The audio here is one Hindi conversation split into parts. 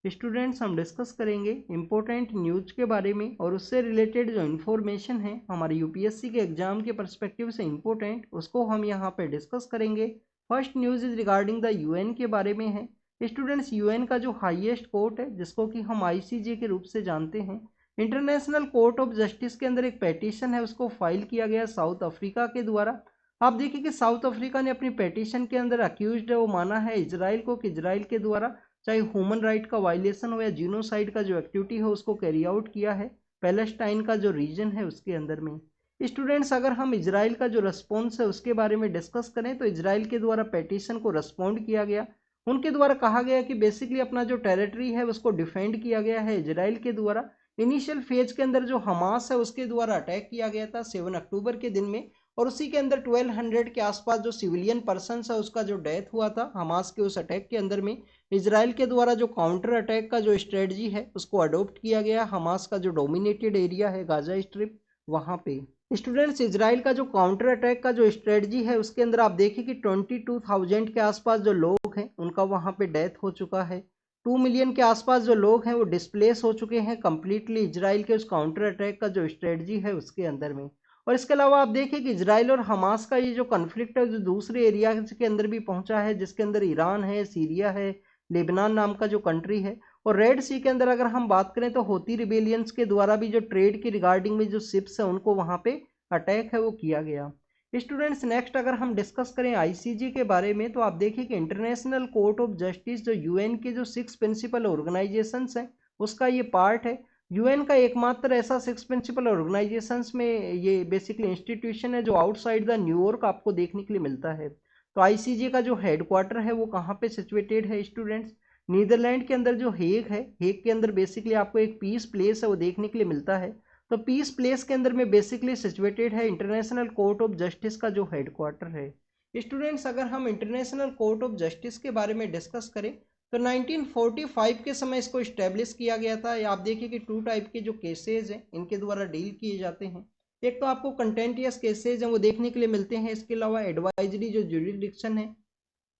स्टूडेंट्स हम डिस्कस करेंगे इम्पोर्टेंट न्यूज के बारे में और उससे रिलेटेड जो इन्फॉर्मेशन है हमारे यूपीएससी के एग्जाम के पर्सपेक्टिव से इम्पोर्टेंट, उसको हम यहाँ पे डिस्कस करेंगे। First news is regarding the UN के बारे में है। स्टूडेंट्स, यूएन का जो हाईएस्ट कोर्ट है जिसको कि हम आईसीजे के रूप से जानते हैं, इंटरनेशनल कोर्ट ऑफ जस्टिस के अंदर एक पेटिशन है, उसको फाइल किया गया साउथ अफ्रीका के द्वारा। आप देखिए कि साउथ अफ्रीका ने अपनी पेटिशन के अंदर अक्यूज्ड है वो माना है इजराइल को कि इजराइल के द्वारा चाहे ह्यूमन राइट का वायलेशन हो या जीनोसाइड का जो एक्टिविटी हो उसको कैरी आउट किया है पैलेस्टाइन का जो रीजन है उसके अंदर में। स्टूडेंट्स, अगर हम इजराइल का जो रिस्पॉन्स है उसके बारे में डिस्कस करें तो इजराइल के द्वारा पेटिशन को रिस्पॉन्ड किया गया। उनके द्वारा कहा गया कि बेसिकली अपना जो टेरिटरी है उसको डिफेंड किया गया है इजराइल के द्वारा। इनिशियल फेज के अंदर जो हमास है उसके द्वारा अटैक किया गया था 7 अक्टूबर के दिन में, और उसी के अंदर 1200 के आसपास जो सिविलियन पर्सन है उसका जो डेथ हुआ था हमास के उस अटैक के अंदर में। इजराइल के द्वारा जो काउंटर अटैक का जो स्ट्रेटजी है उसको अडोप्ट किया गया हमास का जो डोमिनेटेड एरिया है गाजा स्ट्रिप वहां पे। स्टूडेंट्स, इजराइल का जो काउंटर अटैक का जो स्ट्रेटजी है उसके अंदर आप देखिए कि 22,000 के आसपास जो लोग हैं उनका वहां पे डेथ हो चुका है। 2 मिलियन के आसपास जो लोग हैं वो डिस्प्लेस हो चुके हैं कंप्लीटली इजराइल के उस काउंटर अटैक का जो स्ट्रेटजी है उसके अंदर में। और इसके अलावा आप देखिए कि इजराइल और हमास का ये जो कन्फ्लिक्ट है जो दूसरे एरिया के अंदर भी पहुंचा है, जिसके अंदर ईरान है, सीरिया है, लेबनान नाम का जो कंट्री है, और रेड सी के अंदर अगर हम बात करें तो होती रिबेलियंस के द्वारा भी जो ट्रेड की रिगार्डिंग में जो शिप्स है उनको वहां पे अटैक है वो किया गया। स्टूडेंट्स, नेक्स्ट अगर हम डिस्कस करें आईसीजे के बारे में तो आप देखिए कि इंटरनेशनल कोर्ट ऑफ जस्टिस जो यूएन के जो 6 प्रिंसिपल ऑर्गेनाइजेशंस हैं उसका ये पार्ट है। यूएन का एकमात्र ऐसा 6 प्रिंसिपल ऑर्गेनाइजेशंस में ये बेसिकली इंस्टीट्यूशन है जो आउटसाइड द न्यूयॉर्क आपको देखने के लिए मिलता है। तो आईसीजे का जो हेडक्वार्टर है वो कहाँ पे सिचुएटेड है स्टूडेंट्स? नीदरलैंड के अंदर जो हेग है, हेग के अंदर बेसिकली आपको एक पीस प्लेस है वो देखने के लिए मिलता है। तो पीस प्लेस के अंदर में बेसिकली सिचुएटेड है इंटरनेशनल कोर्ट ऑफ जस्टिस का जो हेडक्वार्टर है। स्टूडेंट्स, अगर हम इंटरनेशनल कोर्ट ऑफ जस्टिस के बारे में डिस्कस करें तो 1945 के समय इसको इस्टेब्लिश किया गया था। आप देखिए कि 2 टाइप के जो केसेज हैं इनके द्वारा डील किए जाते हैं। एक तो आपको कंटेंटियस केसेज हैं वो देखने के लिए मिलते हैं, इसके अलावा एडवाइजरी जो ज्यूरिसडिक्शन है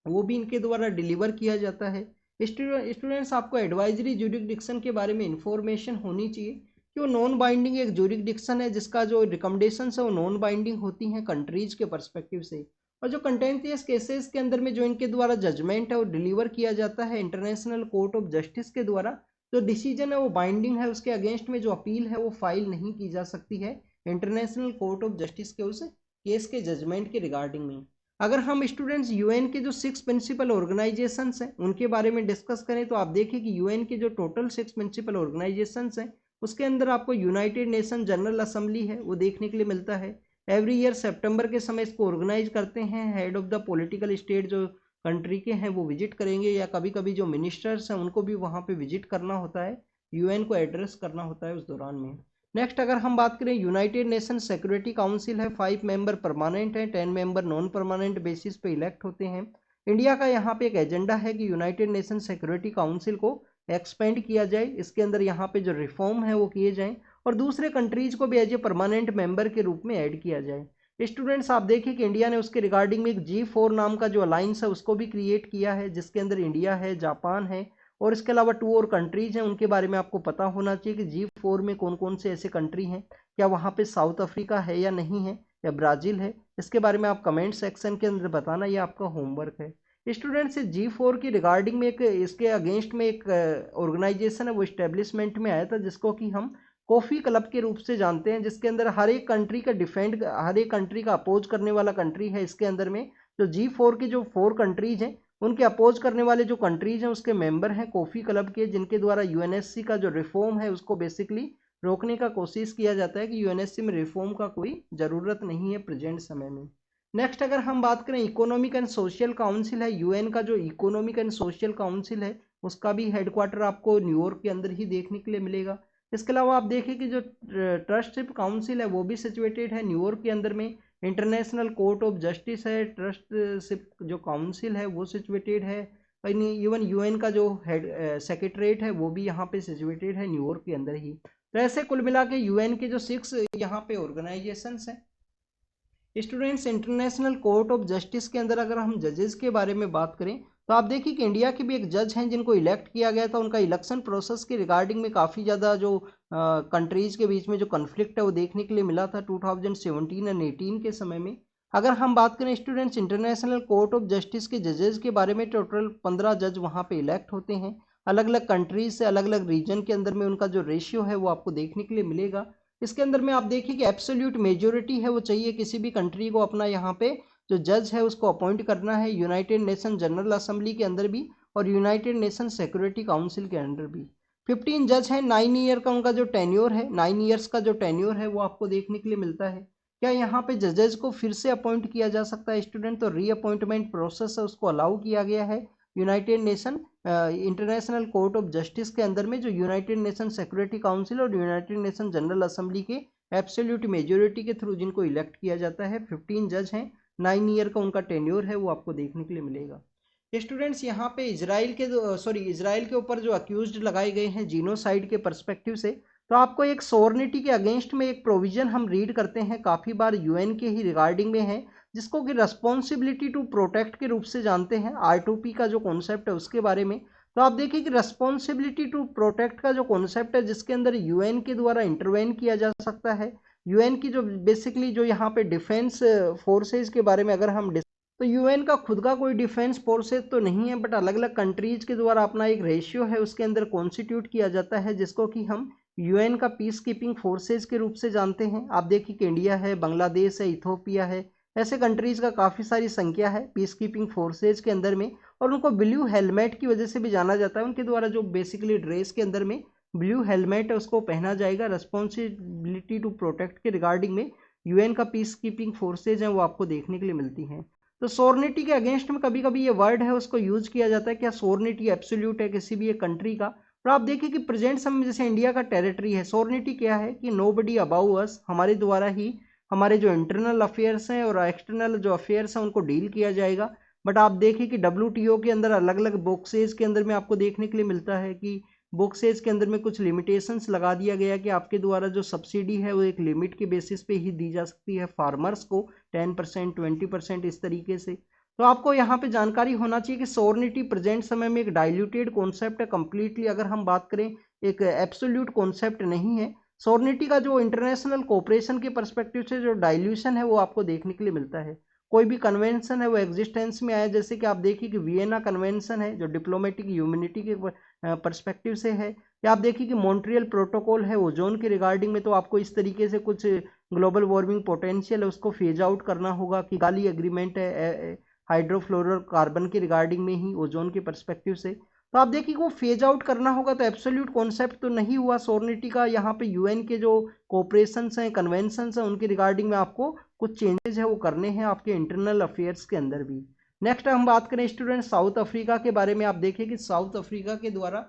वो भी इनके द्वारा डिलीवर किया जाता है। स्टूडेंट्स, आपको एडवाइजरी ज्यूरिसडिक्शन के बारे में इंफॉर्मेशन होनी चाहिए कि वो नॉन बाइंडिंग एक ज्यूरिसडिक्शन है जिसका जो रिकमेंडेशन है वो नॉन बाइंडिंग होती हैं कंट्रीज के परस्पेक्टिव से। और जो कंटेंटियस केसेस के अंदर में जो इनके द्वारा जजमेंट है वो डिलीवर किया जाता है इंटरनेशनल कोर्ट ऑफ जस्टिस के द्वारा। जो डिसीजन है वो बाइंडिंग है, उसके अगेंस्ट में जो अपील है वो फाइल नहीं की जा सकती है इंटरनेशनल कोर्ट ऑफ जस्टिस के उस केस के जजमेंट के रिगार्डिंग में। अगर हम स्टूडेंट्स यूएन के जो 6 प्रिंसिपल ऑर्गेनाइजेशंस हैं उनके बारे में डिस्कस करें तो आप देखिए कि यूएन के जो टोटल 6 प्रिंसिपल ऑर्गेनाइजेशंस हैं उसके अंदर आपको यूनाइटेड नेशन जनरल असेंबली है वो देखने के लिए मिलता है। एवरी ईयर सितंबर के समय इसको ऑर्गेनाइज करते हैं। Head of the political state जो कंट्री के हैं वो विजिट करेंगे, या कभी कभी जो मिनिस्टर्स हैं उनको भी वहाँ पे विजिट करना होता है, यूएन को एड्रेस करना होता है उस दौरान में। नेक्स्ट अगर हम बात करें यूनाइटेड नेशन सिक्योरिटी काउंसिल है, 5 मेंबर परमानेंट है, 10 मेंबर नॉन परमानेंट बेसिस पे इलेक्ट होते हैं। इंडिया का यहाँ पे एक एजेंडा है कि यूनाइटेड नेशन सिक्योरिटी काउंसिल को एक्सपेंड किया जाए, इसके अंदर यहाँ पे जो रिफॉर्म है वो किए जाएं और दूसरे कंट्रीज को भी एज ए परमानेंट मेंबर के रूप में ऐड किया जाए। स्टूडेंट्स, आप देखिए कि इंडिया ने उसके रिगार्डिंग में एक G4 नाम का जो अलायंस है उसको भी क्रिएट किया है जिसके अंदर इंडिया है, जापान है और इसके अलावा 2 और कंट्रीज हैं। उनके बारे में आपको पता होना चाहिए कि G4 में कौन कौन से ऐसे कंट्री हैं, क्या वहाँ पे साउथ अफ्रीका है या नहीं है, या ब्राज़ील है। इसके बारे में आप कमेंट सेक्शन के अंदर बताना, ये आपका होमवर्क है। स्टूडेंट्स, G4 की रिगार्डिंग में एक इसके अगेंस्ट में एक ऑर्गेनाइजेशन है वो इस्टेब्लिशमेंट में आया था जिसको कि हम कॉफ़ी क्लब के रूप से जानते हैं, जिसके अंदर हर एक कंट्री का डिफेंड, हर एक कंट्री का अपोज करने वाला कंट्री है। इसके अंदर में जो G4 की जो 4 कंट्रीज हैं उनके अपोज करने वाले जो कंट्रीज हैं उसके मेंबर हैं कॉफ़ी क्लब के, जिनके द्वारा यूएनएससी का जो रिफॉर्म है उसको बेसिकली रोकने का कोशिश किया जाता है कि यूएनएससी में रिफॉर्म का कोई ज़रूरत नहीं है प्रेजेंट समय में। नेक्स्ट अगर हम बात करें इकोनॉमिक एंड सोशल काउंसिल है, यूएन का जो इकोनॉमिक एंड सोशल काउंसिल है उसका भी हेडक्वार्टर आपको न्यूयॉर्क के अंदर ही देखने के लिए मिलेगा। इसके अलावा आप देखिए कि जो ट्रस्टशिप काउंसिल है वो भी सिचुएटेड है न्यूयॉर्क के अंदर में। इंटरनेशनल कोर्ट ऑफ जस्टिस है, ट्रस्टशिप जो काउंसिल है वो सिचुएटेड है। इवन यूएन का जो हेड सेक्रेटरीट है वो भी यहाँ पे सिचुएटेड है न्यूयॉर्क के अंदर ही। तो ऐसे कुल मिला के यूएन के जो 6 यहाँ पे ऑर्गेनाइजेशंस हैं। Students, international court of justice के अंदर अगर हम जजेस के बारे में बात करें तो आप देखिए कि इंडिया के भी एक जज हैं जिनको इलेक्ट किया गया था, उनका इलेक्शन प्रोसेस के रिगार्डिंग में काफ़ी ज़्यादा जो कंट्रीज के बीच में जो कन्फ्लिक्ट है वो देखने के लिए मिला था 2017 एंड 18 के समय में। अगर हम बात करें students international court of justice के जजेस के बारे में, टोटल 15 जज वहाँ पे इलेक्ट होते हैं अलग अलग कंट्रीज से, अलग अलग रीजन के अंदर में उनका जो रेशियो है वो आपको देखने के लिए मिलेगा। इसके अंदर में आप देखिए कि एब्सोल्यूट मेजोरिटी है वो चाहिए किसी भी कंट्री को अपना यहाँ पे जो जज है उसको अपॉइंट करना है, यूनाइटेड नेशन जनरल असेंबली के अंदर भी और यूनाइटेड नेशन सिक्योरिटी काउंसिल के अंदर भी। 15 जज हैं, 9 ईयर का उनका जो टेन्योर है, 9 ईयर्स का जो टेन्योर है वो आपको देखने के लिए मिलता है। क्या यहाँ पे जजेस को फिर से अपॉइंट किया जा सकता है स्टूडेंट? तो रीअपॉइंटमेंट प्रोसेस है उसको अलाउ किया गया है United nation international court of justice के अंदर में, जो यूनाइटेड नेशन सिक्योरिटी काउंसिल और यूनाइटेड नेशन जनरल असेंबली के एब्सोल्यूट मेजोरिटी के थ्रू जिनको इलेक्ट किया जाता है। 15 जज हैं, 9 ईयर का उनका टेन्योर है वो आपको देखने के लिए मिलेगा। स्टूडेंट्स यहाँ पे इजराइल के ऊपर जो अक्यूज्ड लगाए गए हैं जीनोसाइड के पर्सपेक्टिव से, तो आपको एक सोवर्निटी के अगेंस्ट में एक प्रोविजन हम रीड करते हैं, काफ़ी बार यूएन के ही रिगार्डिंग में है, जिसको कि रेस्पॉन्सिबिलिटी टू प्रोटेक्ट के रूप से जानते हैं। R2P का जो कॉन्सेप्ट है उसके बारे में, तो आप देखिए कि रेस्पॉन्सिबिलिटी टू प्रोटेक्ट का जो कॉन्सेप्ट है जिसके अंदर यूएन के द्वारा इंटरवेन किया जा सकता है। यूएन की जो बेसिकली जो यहाँ पे डिफेंस फोर्सेज के बारे में अगर हम तो यूएन का खुद का कोई डिफेंस फोर्सेज तो नहीं है, बट अलग अलग कंट्रीज के द्वारा अपना एक रेशियो है उसके अंदर कॉन्स्टिट्यूट किया जाता है, जिसको कि हम यूएन का पीस कीपिंग फोर्सेज के रूप से जानते हैं। आप देखिए कि इंडिया है, बांग्लादेश है, इथोपिया है, ऐसे कंट्रीज का काफ़ी सारी संख्या है पीस कीपिंग फोर्सेज के अंदर में, और उनको ब्लू हेलमेट की वजह से भी जाना जाता है। उनके द्वारा जो बेसिकली ड्रेस के अंदर में ब्लू हेलमेट है उसको पहना जाएगा, रेस्पॉन्सिबिलिटी टू प्रोटेक्ट के रिगार्डिंग में यूएन का पीस कीपिंग फोर्सेज हैं वो आपको देखने के लिए मिलती हैं। तो सोवर्निटी के अगेंस्ट में कभी कभी ये वर्ड है उसको यूज किया जाता है, क्या सोवर्निटी एब्सोल्यूट है किसी भी एक कंट्री का? और आप देखिए कि प्रेजेंट समय में जैसे इंडिया का टेरिटरी है, सोवर्निटी क्या है कि नोबडी अबाउ अस, हमारे द्वारा ही हमारे जो इंटरनल अफेयर्स हैं और एक्सटर्नल जो अफेयर्स हैं उनको डील किया जाएगा। बट आप देखिए कि WTO के अंदर अलग अलग बॉक्सेज के अंदर में आपको देखने के लिए मिलता है कि बॉक्सेज के अंदर में कुछ लिमिटेशंस लगा दिया गया कि आपके द्वारा जो सब्सिडी है वो एक लिमिट के बेसिस पे ही दी जा सकती है फार्मर्स को, 10% 20% इस तरीके से। तो आपको यहाँ पे जानकारी होना चाहिए कि सोवर्निटी प्रेजेंट समय में एक डाइल्यूटेड कॉन्सेप्ट है कंप्लीटली, अगर हम बात करें एक एब्सोल्यूट कॉन्सेप्ट नहीं है। सोवर्निटी का जो इंटरनेशनल कोऑपरेशन के परस्पेक्टिव से जो डाइल्यूशन है वो आपको देखने के लिए मिलता है। कोई भी कन्वेंशन है वो एग्जिस्टेंस में आया, जैसे कि आप देखिए कि वियना कन्वेंशन है जो डिप्लोमेटिक ह्यूमैनिटी के पर्सपेक्टिव से है, या आप देखिए कि मॉन्ट्रियल प्रोटोकॉल है ओजोन के रिगार्डिंग में, तो आपको इस तरीके से कुछ ग्लोबल वार्मिंग पोटेंशियल है उसको फेज आउट करना होगा। कि गाली एग्रीमेंट है हाइड्रोफ्लोरोकार्बन के रिगार्डिंग में ही ओजोन के पर्सपेक्टिव से, तो आप देखिए वो फेज आउट करना होगा। तो एब्सोल्यूट कॉन्सेप्ट तो नहीं हुआ सोवर्निटी का, यहाँ पे यूएन के जो कोऑपरेशंस हैं कन्वेंशंस हैं उनके रिगार्डिंग में आपको कुछ चेंजेस है वो करने हैं आपके इंटरनल अफेयर्स के अंदर भी। नेक्स्ट हम बात करें स्टूडेंट साउथ अफ्रीका के बारे में, आप देखिए कि साउथ अफ्रीका के द्वारा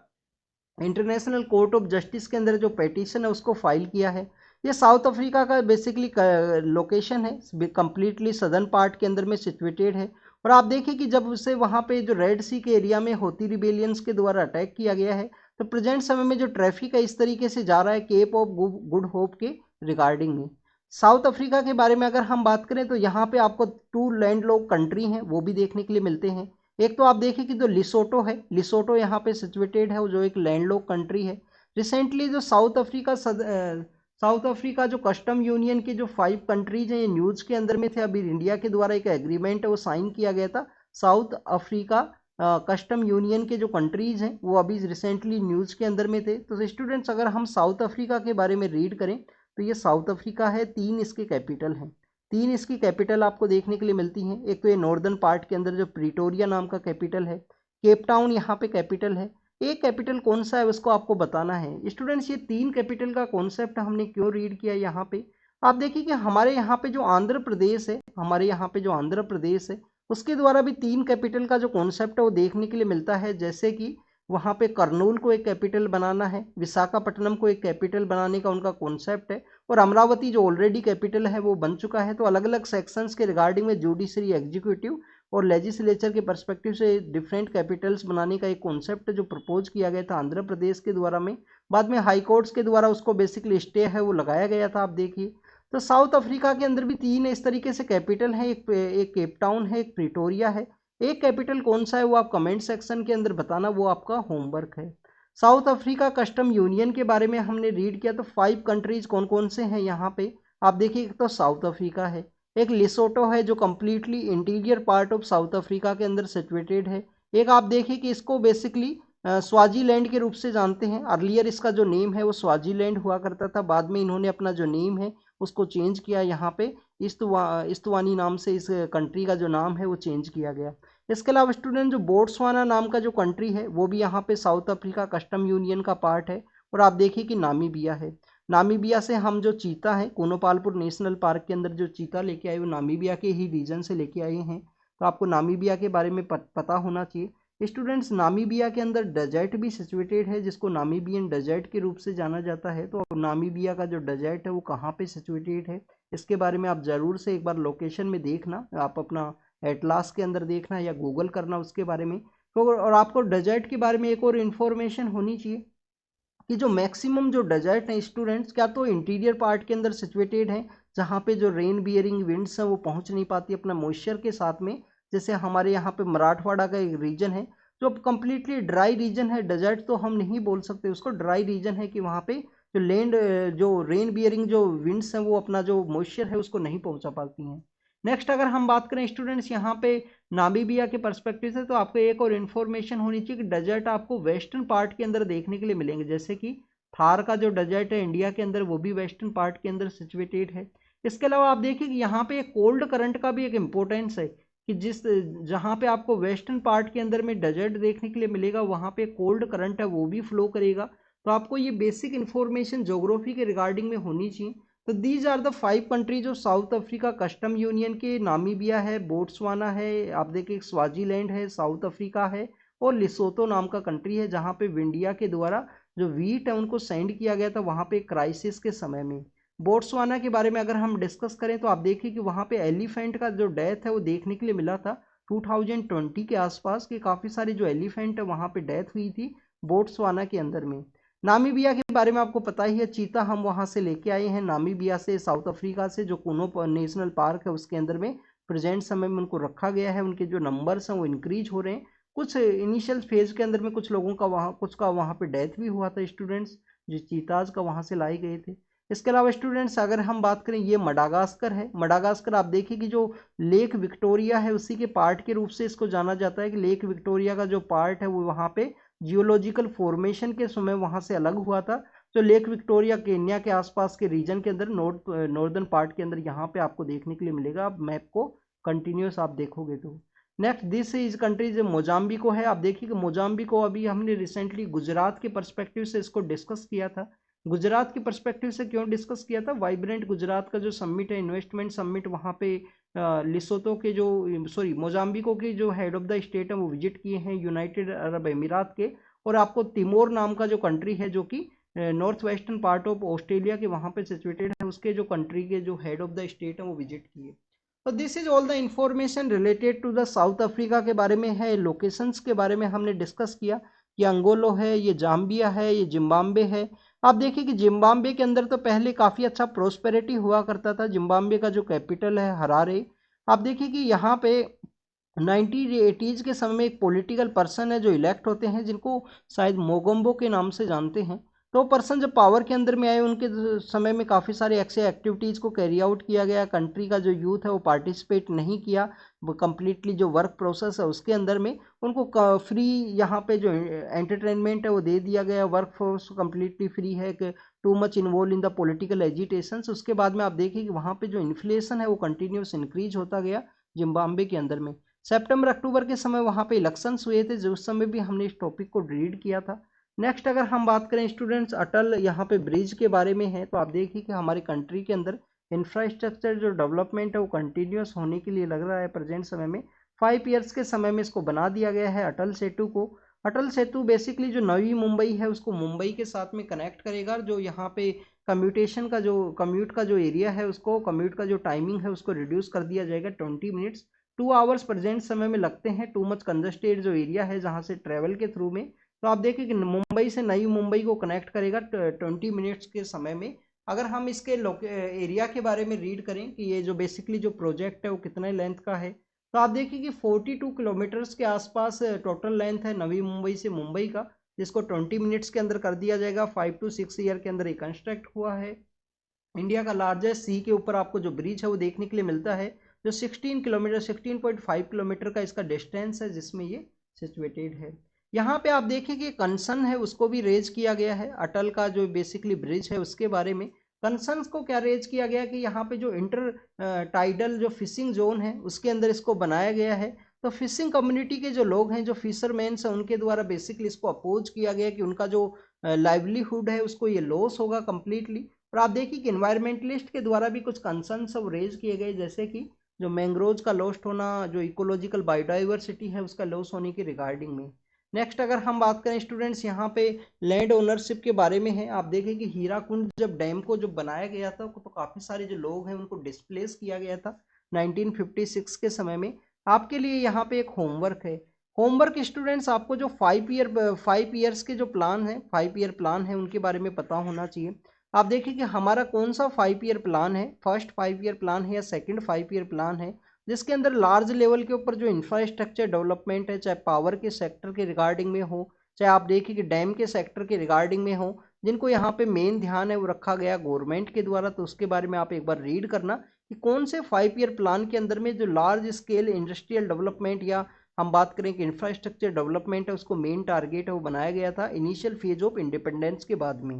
इंटरनेशनल कोर्ट ऑफ जस्टिस के अंदर जो पेटिशन है उसको फाइल किया है। ये साउथ अफ्रीका का बेसिकली लोकेशन है, कंप्लीटली सदर्न पार्ट के अंदर में सिचुएटेड है। और आप देखिए कि जब उसे वहाँ पे जो रेड सी के एरिया में होती रिबेलियंस के द्वारा अटैक किया गया है, तो प्रेजेंट समय में जो ट्रैफिक है इस तरीके से जा रहा है केप ऑफ गुड होप के रिगार्डिंग में। साउथ अफ्रीका के बारे में अगर हम बात करें तो यहाँ पे आपको 2 लैंडलॉक कंट्री हैं वो भी देखने के लिए मिलते हैं। एक तो आप देखिए कि जो लिसोटो है, लिसोटो यहाँ पे सिचुएटेड है जो एक लैंडलॉक कंट्री है। रिसेंटली जो साउथ अफ्रीका जो कस्टम यूनियन के जो 5 कंट्रीज हैं ये न्यूज़ के अंदर में थे, अभी इंडिया के द्वारा एक एग्रीमेंट है वो साइन किया गया था। साउथ अफ्रीका कस्टम यूनियन के जो कंट्रीज हैं वो अभी रिसेंटली न्यूज़ के अंदर में थे। तो स्टूडेंट्स अगर हम साउथ अफ्रीका के बारे में रीड करें तो ये साउथ अफ्रीका है, 3 इसके कैपिटल हैं, 3 इसकी कैपिटल आपको देखने के लिए मिलती हैं। एक तो ये नॉर्दर्न पार्ट के अंदर जो प्रिटोरिया नाम का कैपिटल है, केप टाउन यहाँ पे कैपिटल है। एक कैपिटल कौन सा है उसको आपको बताना है स्टूडेंट्स। ये 3 कैपिटल का कॉन्सेप्ट हमने क्यों रीड किया यहाँ पे, आप देखिए कि हमारे यहाँ पे जो आंध्र प्रदेश है, हमारे यहाँ पे जो आंध्र प्रदेश है उसके द्वारा भी 3 कैपिटल का जो कॉन्सेप्ट है वो देखने के लिए मिलता है। जैसे कि वहाँ पे कर्नूल को एक कैपिटल बनाना है, विशाखापट्टनम को एक कैपिटल बनाने का उनका कॉन्सेप्ट है, और अमरावती जो ऑलरेडी कैपिटल है वो बन चुका है। तो अलग अलग सेक्शंस के रिगार्डिंग में जुडिशरी, एग्जीक्यूटिव और लेजिस्लेचर के पर्सपेक्टिव से डिफरेंट कैपिटल्स बनाने का एक कॉन्सेप्ट जो प्रपोज किया गया था आंध्र प्रदेश के द्वारा में, बाद में हाई कोर्ट्स के द्वारा उसको बेसिकली स्टे है वो लगाया गया था। आप देखिए तो साउथ अफ्रीका के अंदर भी 3 इस तरीके से कैपिटल है, एक केप टाउन है, एक प्रिटोरिया है। एक कैपिटल कौन सा है वो आप कमेंट सेक्शन के अंदर बताना, वो आपका होमवर्क है। साउथ अफ्रीका कस्टम यूनियन के बारे में हमने रीड किया, तो 5 कंट्रीज कौन कौन से हैं यहाँ पे आप देखिए। एक तो साउथ अफ्रीका है, एक लिसोटो है जो completely interior part of south Africa के अंदर सिचुएटेड है। एक आप देखिए कि इसको बेसिकली स्वाजीलैंड के रूप से जानते हैं। अर्लियर इसका जो नेम है वो स्वाजीलैंड हुआ करता था, बाद में इन्होंने अपना जो नेम है उसको चेंज किया, यहाँ पे इस्तवानी नाम से इस कंट्री का जो नाम है वो चेंज किया गया। इसके अलावा स्टूडेंट जो बोट्सवाना नाम का जो कंट्री है वो भी यहाँ पे साउथ अफ्रीका कस्टम यूनियन का पार्ट है। और आप देखिए कि नामीबिया है, नामीबिया से हम जो चीता है कोनोपालपुर नेशनल पार्क के अंदर जो चीता लेके आए वो नामीबिया के ही रीजन से लेके आए हैं, तो आपको नामीबिया के बारे में पता होना चाहिए। स्टूडेंट्स नामीबिया के अंदर डेजर्ट भी सिचुएटेड है जिसको नामीबियन डेजर्ट के रूप से जाना जाता है। तो नामीबिया का जो डेजर्ट है वो कहाँ पे सिचुएटेड है इसके बारे में आप ज़रूर से एक बार लोकेशन में देखना, आप अपना एटलास के अंदर देखना या गूगल करना उसके बारे में। तो और आपको डेजर्ट के बारे में एक और इन्फॉर्मेशन होनी चाहिए कि जो मैक्सिमम जो डेजर्ट हैं स्टूडेंट्स क्या तो इंटीरियर पार्ट के अंदर सिचुएटेड हैं, जहाँ पे जो रेन बियरिंग विंड्स हैं वो पहुँच नहीं पाती अपना मॉइस्चर के साथ में। जैसे हमारे यहाँ पे मराठवाड़ा का एक रीजन है जो कम्प्लीटली ड्राई रीजन है, डेजर्ट तो हम नहीं बोल सकते उसको, ड्राई रीजन है कि वहाँ पे जो लैंड जो रेन बियरिंग जो विंड्स हैं वो अपना जो मॉइस्चर है उसको नहीं पहुँचा पाती हैं। नेक्स्ट अगर हम बात करें स्टूडेंट्स यहाँ पे नामीबिया के पर्सपेक्टिव से, तो आपको एक और इन्फॉर्मेशन होनी चाहिए कि डेजर्ट आपको वेस्टर्न पार्ट के अंदर देखने के लिए मिलेंगे। जैसे कि थार का जो डेजर्ट है इंडिया के अंदर वो भी वेस्टर्न पार्ट के अंदर सिचुएटेड है। इसके अलावा आप देखिए कि यहाँ पे कोल्ड करंट का भी एक इम्पोर्टेंस है कि जिस जहाँ पे आपको वेस्टर्न पार्ट के अंदर में डेजर्ट देखने के लिए मिलेगा वहाँ पे कोल्ड करंट है वो भी फ्लो करेगा। तो आपको ये बेसिक इन्फॉर्मेशन ज्योग्राफी के रिगार्डिंग में होनी चाहिए। तो दीज आर द 5 कंट्री जो साउथ अफ्रीका कस्टम यूनियन के, नामीबिया है, बोट्सवाना है, आप देखिए स्वाजीलैंड है, साउथ अफ्रीका है और लिसोतो नाम का कंट्री है जहाँ पे इंडिया के द्वारा जो वीट है उनको सेंड किया गया था वहाँ पे क्राइसिस के समय में। बोट्सवाना के बारे में अगर हम डिस्कस करें तो आप देखिए कि वहाँ पे एलिफेंट का जो डेथ है वो देखने के लिए मिला था 2020 के आसपास के, काफ़ी सारे जो एलिफेंट है वहाँ पे डेथ हुई थी बोट्सवाना के अंदर में। नामीबिया के बारे में आपको पता ही है, चीता हम वहाँ से लेके आए हैं नामीबिया से, साउथ अफ्रीका से, जो कूनो नेशनल पार्क है उसके अंदर में प्रेजेंट समय में उनको रखा गया है। उनके जो नंबर्स हैं वो इंक्रीज हो रहे हैं। कुछ इनिशियल फेज के अंदर में कुछ लोगों का वहाँ पे डेथ भी हुआ था स्टूडेंट्स, जो चीताज का वहाँ से लाए गए थे। इसके अलावा स्टूडेंट्स अगर हम बात करें ये मडागास्कर है, मडागास्कर आप देखिए कि जो लेक विक्टोरिया है उसी के पार्ट के रूप से इसको जाना जाता है कि लेक विक्टोरिया का जो पार्ट है वो वहाँ पे जियोलॉजिकल फॉर्मेशन के समय वहाँ से अलग हुआ था। जो लेक विक्टोरिया केन्या के आसपास के रीजन के अंदर नॉर्दर्न पार्ट के अंदर यहाँ पे आपको देखने के लिए मिलेगा, आप मैप को कंटिन्यूस आप देखोगे तो। नेक्स्ट दिस इज कंट्रीज मोजाम्बिको है, आप देखिए कि मोजाम्बिको अभी हमने रिसेंटली गुजरात के पर्सपेक्टिव से इसको डिस्कस किया था। गुजरात के पर्सपेक्टिव से क्यों डिस्कस किया था, वाइब्रेंट गुजरात का जो समिट है, इन्वेस्टमेंट समिट, वहाँ पे लिसोतो के जो मोजाम्बिको के जो हेड ऑफ द स्टेट है वो विजिट किए हैं यूनाइटेड अरब अमीरात के। और आपको तिमोर नाम का जो कंट्री है जो कि north western part of Australia के वहाँ पे सिचुएटेड है, उसके जो कंट्री के जो हेड ऑफ द स्टेट है वो विजिट किए। तो this is all the information related to the South Africa के बारे में है। लोकेशंस के बारे में हमने डिस्कस किया, ये अंगोलो है, ये जाम्बिया है, ये जिम्बाब्वे है। आप देखिए कि जिम्बाब्वे के अंदर तो पहले काफ़ी अच्छा प्रोस्पेरिटी हुआ करता था। जिम्बाब्वे का जो कैपिटल है हरारे। आप देखिए कि यहाँ पे 1980s के समय में एक पॉलिटिकल पर्सन है जो इलेक्ट होते हैं जिनको शायद मोगोम्बो के नाम से जानते हैं। तो पर्सन जब पावर के अंदर में आए उनके समय में काफ़ी सारे ऐसे एक्टिविटीज़ को कैरी आउट किया गया। कंट्री का जो यूथ है वो पार्टिसिपेट नहीं किया, वो कम्प्लीटली जो वर्क प्रोसेस है उसके अंदर में उनको फ्री यहाँ पे जो एंटरटेनमेंट है वो दे दिया गया। वर्क फोर्स कम्प्लीटली फ्री है कि too much involve in the political agitation. उसके बाद में आप देखिए कि वहाँ पे जो इन्फ्लेशन है वो कंटिन्यूस इंक्रीज होता गया जिम्बाब्वे के अंदर में। सितंबर अक्टूबर के समय वहाँ पे इलेक्शंस हुए थे, जो उस समय भी हमने इस टॉपिक को रीड किया था। नेक्स्ट अगर हम बात करें स्टूडेंट्स अटल यहाँ पे ब्रिज के बारे में है, तो आप देखिए कि हमारी कंट्री के अंदर इंफ्रास्ट्रक्चर जो डेवलपमेंट है वो कंटिन्यूस होने के लिए लग रहा है प्रेजेंट समय में। 5 ईयर्स के समय में इसको बना दिया गया है अटल सेतु को। अटल सेतु बेसिकली जो नवी मुंबई है उसको मुंबई के साथ में कनेक्ट करेगा। जो यहाँ पे कम्यूट का जो एरिया है उसको, कम्यूट का जो टाइमिंग है उसको रिड्यूस कर दिया जाएगा 20 मिनट्स। 2 आवर्स प्रेजेंट समय में लगते हैं, टू मच कंजस्टेड जो एरिया है जहाँ से ट्रेवल के थ्रू में। तो आप देखिए कि मुंबई से नई मुंबई को कनेक्ट करेगा 20 मिनट्स के समय में। अगर हम इसके एरिया के बारे में रीड करें कि ये जो बेसिकली जो प्रोजेक्ट है वो कितने लेंथ का है, तो आप देखिए कि 42 किलोमीटर्स के आसपास टोटल लेंथ है नवी मुंबई से मुंबई का, जिसको 20 मिनट्स के अंदर कर दिया जाएगा। 5 to 6 ईयर के अंदर ये कंस्ट्रक्ट हुआ है। इंडिया का लार्जेस्ट सी के ऊपर आपको जो ब्रिज है वो देखने के लिए मिलता है, जो 16 किलोमीटर 16.5 किलोमीटर का इसका डिस्टेंस है जिसमें ये सिचुएटेड है। यहाँ पे आप देखिए कि कंसर्न है उसको भी रेज किया गया है, अटल का जो बेसिकली ब्रिज है उसके बारे में। कंसर्न को क्या रेज किया गया कि यहाँ पे जो इंटर टाइडल जो फिशिंग जोन है उसके अंदर इसको बनाया गया है। तो फिशिंग कम्युनिटी के जो लोग हैं, जो फिशरमैन्स हैं, उनके द्वारा बेसिकली इसको अपोज किया गया कि उनका जो लाइवलीहुड है उसको ये लॉस होगा कम्प्लीटली। और आप देखिए कि इन्वायरमेंटलिस्ट के द्वारा भी कुछ कंसर्न सब रेज किए गए, जैसे कि जो मैंग्रोव्स का लॉस्ट होना, जो इकोलॉजिकल बायोडाइवर्सिटी है उसका लॉस होने की रिगार्डिंग में। नेक्स्ट अगर हम बात करें स्टूडेंट्स, यहाँ पे लैंड ओनरशिप के बारे में है। आप देखें कि हीराकुंड जब डैम को जब बनाया गया था तो काफ़ी सारे जो लोग हैं उनको डिस्प्लेस किया गया था 1956 के समय में। आपके लिए यहाँ पे एक होमवर्क है। होमवर्क स्टूडेंट्स, आपको जो 5 ईयर्स के जो प्लान है, 5 ईयर प्लान है, उनके बारे में पता होना चाहिए। आप देखिए कि हमारा कौन सा 5 ईयर प्लान है, फर्स्ट 5 ईयर प्लान है या सेकंड 5 ईयर प्लान है, जिसके अंदर लार्ज लेवल के ऊपर जो इंफ्रास्ट्रक्चर डेवलपमेंट है, चाहे पावर के सेक्टर के रिगार्डिंग में हो, चाहे आप देखिए कि डैम के सेक्टर के रिगार्डिंग में हो, जिनको यहाँ पे मेन ध्यान है वो रखा गया गवर्नमेंट के द्वारा। तो उसके बारे में आप एक बार रीड करना कि कौन से 5 ईयर प्लान के अंदर में जो लार्ज स्केल इंडस्ट्रियल डेवलपमेंट या हम बात करें कि इंफ्रास्ट्रक्चर डेवलपमेंट है उसको मेन टारगेट है वो बनाया गया था इनिशियल फेज ऑफ इंडिपेंडेंस के बाद में।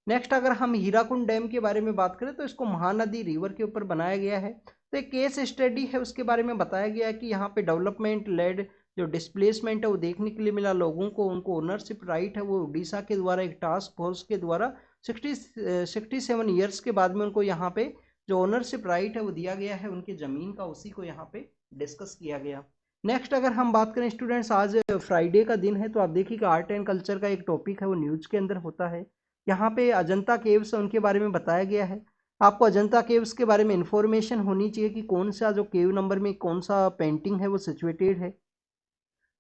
नेक्स्ट अगर हम हीराकुंड डैम के बारे में बात करें तो इसको महानदी रिवर के ऊपर बनाया गया है। तो एक केस स्टडी है उसके बारे में बताया गया है कि यहाँ पे डेवलपमेंट लेड जो डिस्प्लेसमेंट है वो देखने के लिए मिला लोगों को, उनको ओनरशिप राइट है वो उड़ीसा के द्वारा एक टास्क फोर्स के द्वारा 67 ईयर्स के बाद में उनको यहाँ पे जो ओनरशिप राइट है वो दिया गया है उनकी ज़मीन का, उसी को यहाँ पे डिस्कस किया गया। नेक्स्ट अगर हम बात करें स्टूडेंट्स, आज फ्राइडे का दिन है तो आप देखिए कि आर्ट एंड कल्चर का एक टॉपिक है वो न्यूज़ के अंदर होता है। यहाँ पे अजंता केव्स उनके बारे में बताया गया है। आपको अजंता केव्स के बारे में इंफॉर्मेशन होनी चाहिए कि कौन सा जो केव नंबर में कौन सा पेंटिंग है वो सिचुएटेड है।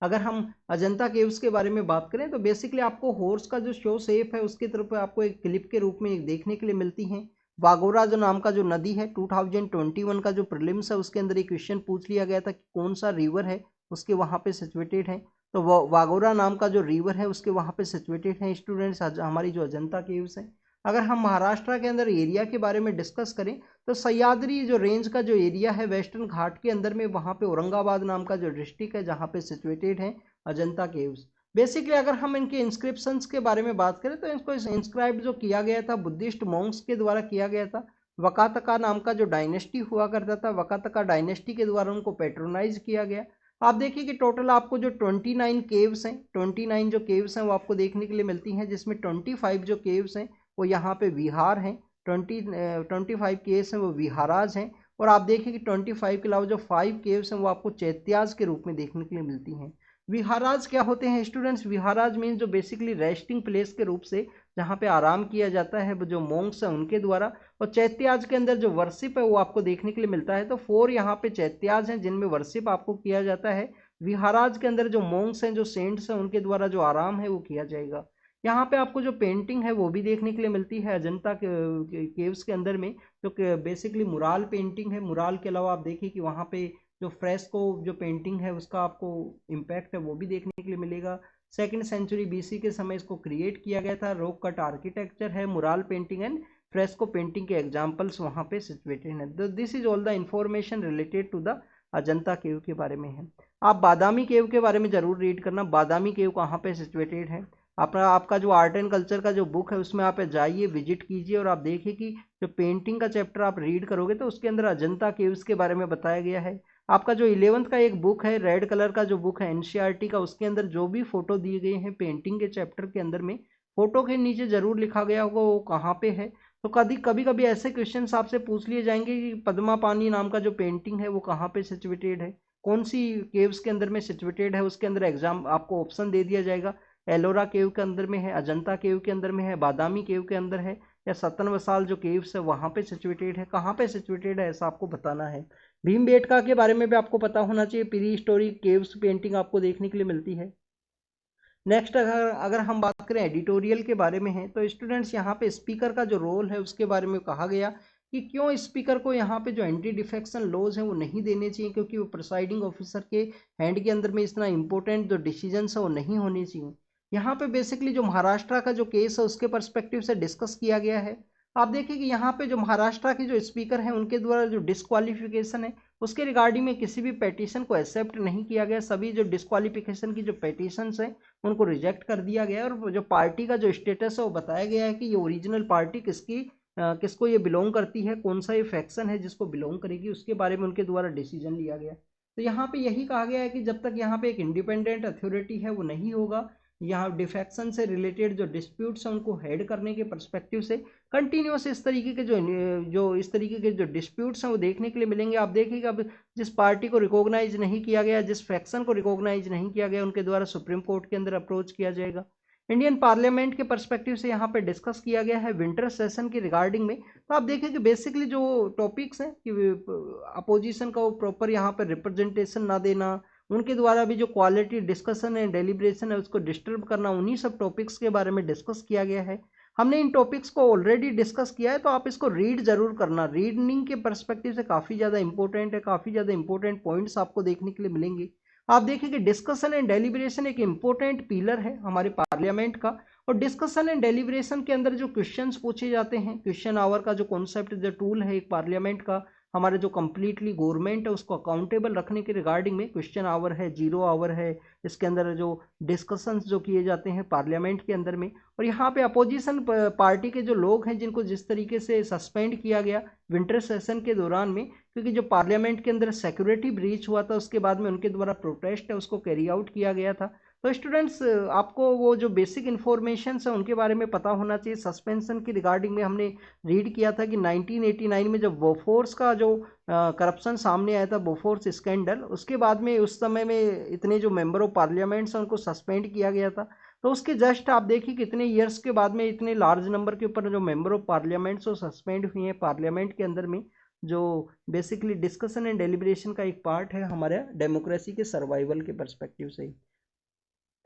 अगर हम अजंता केव्स के बारे में बात करें तो बेसिकली आपको हॉर्स का जो शो शेप है उसकी तरफ आपको एक क्लिप के रूप में देखने के लिए मिलती है। वागोरा जो नाम का जो नदी है, 2021 का जो प्रीलिम्स है उसके अंदर एक क्वेश्चन पूछ लिया गया था कि कौन सा रिवर है उसके वहाँ पे सिचुएटेड है। तो वागोरा नाम का जो रिवर है उसके वहाँ पे सिचुएटेड है स्टूडेंट्स हमारी जो अजंता केव्स है। अगर हम महाराष्ट्र के अंदर एरिया के बारे में डिस्कस करें तो सह्याद्री जो रेंज का जो एरिया है वेस्टर्न घाट के अंदर में, वहाँ पे औरंगाबाद नाम का जो डिस्ट्रिक्ट है जहाँ पे सिचुएटेड है अजंता केव्स। बेसिकली अगर हम इनके इंस्क्रिप्शंस के बारे में बात करें तो इसको इंस्क्राइब जो किया गया था बुद्धिस्ट मॉन्क्स के द्वारा किया गया था। वकातका नाम का जो डायनेस्टी हुआ करता था, वकातका डायनेस्टी के द्वारा उनको पेट्रोनाइज किया गया। आप देखिए कि टोटल आपको जो 29 केव्स हैं, 29 जो केव्स हैं वो आपको देखने के लिए मिलती हैं, जिसमें 25 जो केव्स हैं वो यहाँ पे विहार हैं, 25 केव्स हैं वो विहाराज हैं। और आप देखिए कि 25 के अलावा जो 5 केव्स हैं वो आपको चैत्याज के रूप में देखने के लिए मिलती हैं। विहाराज क्या होते हैं स्टूडेंट्स? विहाराज मीन्स जो बेसिकली रेस्टिंग प्लेस के रूप से जहाँ पे आराम किया जाता है जो मोंक्स हैं उनके द्वारा। और चैत्याज के अंदर जो वर्शिप है वो आपको देखने के लिए मिलता है। तो 4 यहाँ पे चैत्याज हैं जिनमें वर्शिप आपको किया जाता है। विहाराज के अंदर जो मोंक्स हैं, जो सेंट्स हैं, उनके द्वारा जो आराम है वो किया जाएगा। यहाँ पे आपको जो पेंटिंग है वो भी देखने के लिए मिलती है अजंता केव्स के अंदर में, जो बेसिकली मुराल पेंटिंग है। मुराल के अलावा आप देखिए कि वहाँ पे जो फ्रेस्को जो पेंटिंग है उसका आपको इम्पैक्ट है वो भी देखने के लिए मिलेगा। 2nd सेंचुरी BC के समय इसको क्रिएट किया गया था। रॉक कट आर्किटेक्चर है, mural painting and fresco painting के एग्जाम्पल्स वहाँ पे सिचुएटेड है। This is all the information related to the Ajanta cave के बारे में है। आप बादामी केव के बारे में जरूर रीड करना, बादामी केव कहाँ पे सिचुएटेड है। आपका जो आर्ट एंड कल्चर का जो बुक है उसमें आप जाइए, विजिट कीजिए और आप देखिए कि जो पेंटिंग का चैप्टर आप रीड करोगे तो उसके अंदर अजंता केव्स के बारे में बताया गया है। आपका जो 11th का एक बुक है, रेड कलर का जो बुक है NCERT का, उसके अंदर जो भी फोटो दिए गए हैं पेंटिंग के चैप्टर के अंदर में, फोटो के नीचे जरूर लिखा गया होगा वो कहाँ पे है। तो कभी कभी ऐसे क्वेश्चन आपसे पूछ लिए जाएंगे कि पद्मा पानी नाम का जो पेंटिंग है वो कहाँ पे सिचुएटेड है, कौन सी केव्स के अंदर में सिचुएटेड है। उसके अंदर एग्जाम आपको ऑप्शन दे दिया जाएगा, एलोरा केव के अंदर में है, अजंता केव के अंदर में है, बादामी केव के अंदर है, या सतनवसाल जो केव्स है वहाँ पे सिचुएटेड है। कहाँ पे सिचुएटेड है ऐसा आपको बताना है। भीमबेटका के बारे में भी आपको पता होना चाहिए, प्री हिस्टोरिक केव्स पेंटिंग आपको देखने के लिए मिलती है। नेक्स्ट अगर हम बात करें एडिटोरियल के बारे में है तो स्टूडेंट्स यहाँ पे स्पीकर का जो रोल है उसके बारे में कहा गया कि क्यों स्पीकर को यहाँ पे जो एंटी डिफेक्शन लॉज हैं वो नहीं देने चाहिए, क्योंकि वो प्रिसाइडिंग ऑफिसर के हैंड के अंदर में इतना इंपॉर्टेंट जो डिसीजंस है वो नहीं होने चाहिए। यहाँ पे बेसिकली जो महाराष्ट्र का जो केस है उसके पर्सपेक्टिव से डिस्कस किया गया है। आप देखिए कि यहाँ पे जो महाराष्ट्र के जो स्पीकर हैं उनके द्वारा जो डिस्क्वालिफिकेशन है उसके रिगार्डिंग में किसी भी पेटिशन को एक्सेप्ट नहीं किया गया। सभी जो डिस्क्वालिफिकेशन की जो पेटिशंस हैं उनको रिजेक्ट कर दिया गया और जो पार्टी का जो स्टेटस है वो बताया गया है कि ये ओरिजिनल पार्टी किसको ये बिलोंग करती है, कौन सा ये फैक्शन है जिसको बिलोंग करेगी, उसके बारे में उनके द्वारा डिसीजन लिया गया। तो यहाँ पे यही कहा गया है कि जब तक यहाँ पे एक इंडिपेंडेंट अथॉरिटी है वो नहीं होगा, यहाँ डिफेक्शन से रिलेटेड जो डिस्प्यूट्स हैं उनको हेड करने के पर्सपेक्टिव से कंटिन्यूस इस तरीके के इस तरीके के जो डिस्प्यूट्स हैं वो देखने के लिए मिलेंगे। आप देखिएगा अब जिस पार्टी को रिकॉग्नाइज नहीं किया गया, जिस फैक्शन को रिकॉग्नाइज नहीं किया गया, उनके द्वारा सुप्रीम कोर्ट के अंदर अप्रोच किया जाएगा। इंडियन पार्लियामेंट के पर्सपेक्टिव से यहाँ पे डिस्कस किया गया है विंटर सेशन की रिगार्डिंग में। तो आप देखिए कि बेसिकली जो टॉपिक्स हैं कि अपोजिशन का वो प्रॉपर यहाँ पे रिप्रेजेंटेशन ना देना, उनके द्वारा भी जो क्वालिटी डिस्कशन है डेलिब्रेशन है उसको डिस्टर्ब करना, उन्हीं सब टॉपिक्स के बारे में डिस्कस किया गया है। हमने इन टॉपिक्स को ऑलरेडी डिस्कस किया है, तो आप इसको रीड जरूर करना। रीडिंग के पर्सपेक्टिव से काफ़ी ज़्यादा इंपॉर्टेंट है, काफ़ी ज़्यादा इंपॉर्टेंट पॉइंट्स आपको देखने के लिए मिलेंगे। आप देखिए कि डिस्कशन एंड डेलिब्रेशन एक इंपॉर्टेंट पिलर है हमारे पार्लियामेंट का, और डिस्कशन एंड डेलिब्रेशन के अंदर जो क्वेश्चंस पूछे जाते हैं, क्वेश्चन आवर का जो कॉन्सेप्ट जो टूल है एक पार्लियामेंट का, हमारे जो कंप्लीटली गवर्नमेंट है उसको अकाउंटेबल रखने के रिगार्डिंग में क्वेश्चन आवर है, जीरो आवर है, इसके अंदर जो डिस्कशंस जो किए जाते हैं पार्लियामेंट के अंदर में। और यहाँ पे अपोजिशन पार्टी के जो लोग हैं जिनको जिस तरीके से सस्पेंड किया गया विंटर सेशन के दौरान में, क्योंकि जो पार्लियामेंट के अंदर सिक्योरिटी ब्रीच हुआ था उसके बाद में उनके द्वारा प्रोटेस्ट है उसको कैरी आउट किया गया था। तो स्टूडेंट्स आपको वो जो बेसिक इन्फॉर्मेशन है उनके बारे में पता होना चाहिए। सस्पेंशन की रिगार्डिंग में हमने रीड किया था कि 1989 में जब बोफोर्स का जो करप्शन सामने आया था, बोफोर्स स्कैंडल, उसके बाद में उस समय में इतने जो मेंबर ऑफ पार्लियामेंट्स हैं उनको सस्पेंड किया गया था। तो उसके जस्ट आप देखिए कितने ईयर्स के बाद में इतने लार्ज नंबर के ऊपर जो मेंबर ऑफ पार्लियामेंट्स वो सस्पेंड हुए हैं पार्लियामेंट के अंदर में, जो बेसिकली डिस्कशन एंड डेलिब्रेशन का एक पार्ट है हमारे डेमोक्रेसी के सर्वाइवल के पर्सपेक्टिव से।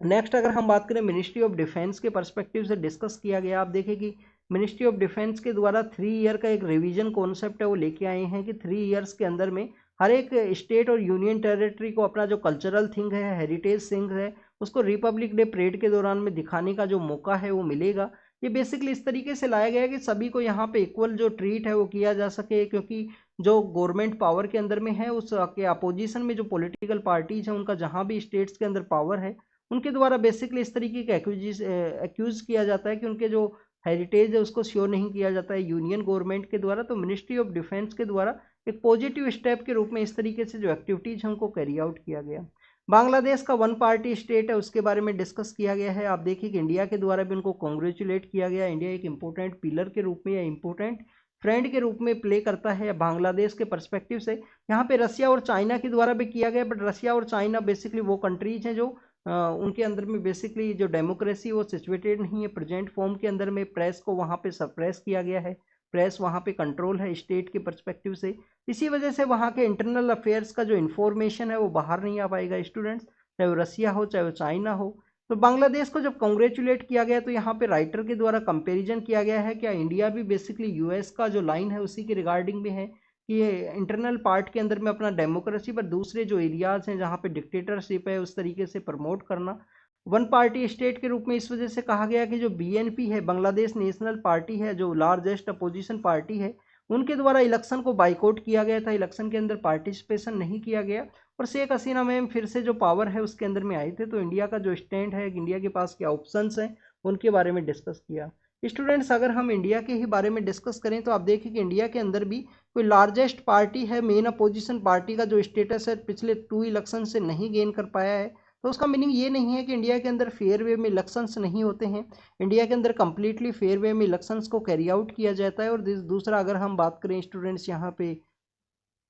नेक्स्ट अगर हम बात करें मिनिस्ट्री ऑफ डिफेंस के पर्सपेक्टिव से डिस्कस किया गया। आप देखिए कि मिनिस्ट्री ऑफ डिफेंस के द्वारा 3 ईयर का एक रिवीजन कॉन्सेप्ट है वो लेके आए हैं कि 3 ईयर्स के अंदर में हर एक स्टेट और यूनियन टेरिटरी को अपना जो कल्चरल थिंग है, हेरिटेज थिंग है, उसको रिपब्लिक डे परेड के दौरान में दिखाने का जो मौका है वो मिलेगा। ये बेसिकली इस तरीके से लाया गया है कि सभी को यहाँ पे इक्वल जो ट्रीट है वो किया जा सके, क्योंकि जो गवर्नमेंट पावर के अंदर में है उसके अपोजिशन में जो पॉलिटिकल पार्टीज हैं उनका जहाँ भी स्टेट्स के अंदर पावर है उनके द्वारा बेसिकली इस तरीके का एक्यूज किया जाता है कि उनके जो हेरिटेज है उसको श्योर नहीं किया जाता है यूनियन गवर्नमेंट के द्वारा। तो मिनिस्ट्री ऑफ डिफेंस के द्वारा एक पॉजिटिव स्टेप के रूप में इस तरीके से जो एक्टिविटीज हैं उनको कैरी आउट किया गया। बांग्लादेश का वन पार्टी स्टेट है उसके बारे में डिस्कस किया गया है। आप देखिए कि इंडिया के द्वारा भी उनको कॉन्ग्रेचुलेट किया गया। इंडिया एक इंपॉर्टेंट पिलर के रूप में या इंपॉर्टेंट फ्रेंड के रूप में प्ले करता है बांग्लादेश के पर्सपेक्टिव से। यहाँ पे रसिया और चाइना के द्वारा भी किया गया, बट रसिया और चाइना बेसिकली वो कंट्रीज हैं जो उनके अंदर में बेसिकली जो डेमोक्रेसी वो सिचुएटेड नहीं है प्रेजेंट फॉर्म के अंदर में। प्रेस को वहाँ पे सप्रेस किया गया है, प्रेस वहाँ पे कंट्रोल है स्टेट के पर्सपेक्टिव से। इसी वजह से वहाँ के इंटरनल अफेयर्स का जो इन्फॉर्मेशन है वो बाहर नहीं आ पाएगा स्टूडेंट्स, चाहे वो रसिया हो चाहे वो चाइना हो। तो बांग्लादेश को जब कॉन्ग्रेचुलेट किया गया तो यहाँ पे राइटर के द्वारा कंपेरिजन किया गया है क्या इंडिया भी बेसिकली यूएस का जो लाइन है उसी के रिगार्डिंग में है कि ये इंटरनल पार्ट के अंदर में अपना डेमोक्रेसी पर दूसरे जो एरियाज हैं जहाँ पे डिक्टेटरशिप है उस तरीके से प्रमोट करना वन पार्टी स्टेट के रूप में। इस वजह से कहा गया कि जो बीएनपी है बांग्लादेश नेशनल पार्टी है जो लार्जेस्ट अपोजिशन पार्टी है, उनके द्वारा इलेक्शन को बाइकआउट किया गया था, इलेक्शन के अंदर पार्टिसिपेशन नहीं किया गया और शेख हसीना मैम फिर से जो पावर है उसके अंदर में आए थे। तो इंडिया का जो स्टैंड है, इंडिया के पास क्या ऑप्शंस हैं, उनके बारे में डिस्कस किया। स्टूडेंट्स अगर हम इंडिया के ही बारे में डिस्कस करें तो आप देखें कि इंडिया के अंदर भी कोई लार्जेस्ट पार्टी है, मेन अपोजिशन पार्टी का जो स्टेटस है पिछले 2 इलेक्शन से नहीं गेन कर पाया है। तो उसका मीनिंग ये नहीं है कि इंडिया के अंदर फेयर वे में इलेक्शंस नहीं होते हैं। इंडिया के अंदर कंप्लीटली फेयर वे में इलेक्शंस को कैरी आउट किया जाता है। और दूसरा अगर हम बात करें स्टूडेंट्स यहाँ पे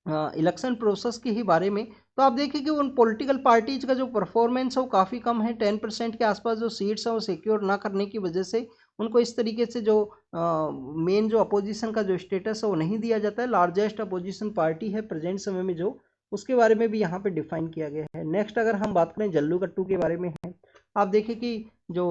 इलेक्शन प्रोसेस के ही बारे में, तो आप देखिए कि उन पॉलिटिकल पार्टीज का जो परफॉर्मेंस है वो काफ़ी कम है। 10% के आसपास जो सीट्स हैं वो सिक्योर ना करने की वजह से उनको इस तरीके से जो मेन जो अपोजिशन का जो स्टेटस है वो नहीं दिया जाता है। लार्जेस्ट अपोजिशन पार्टी है प्रेजेंट समय में जो, उसके बारे में भी यहाँ पे डिफाइन किया गया है। नेक्स्ट अगर हम बात करें जल्लू कट्टू के बारे में है, आप देखिए कि जो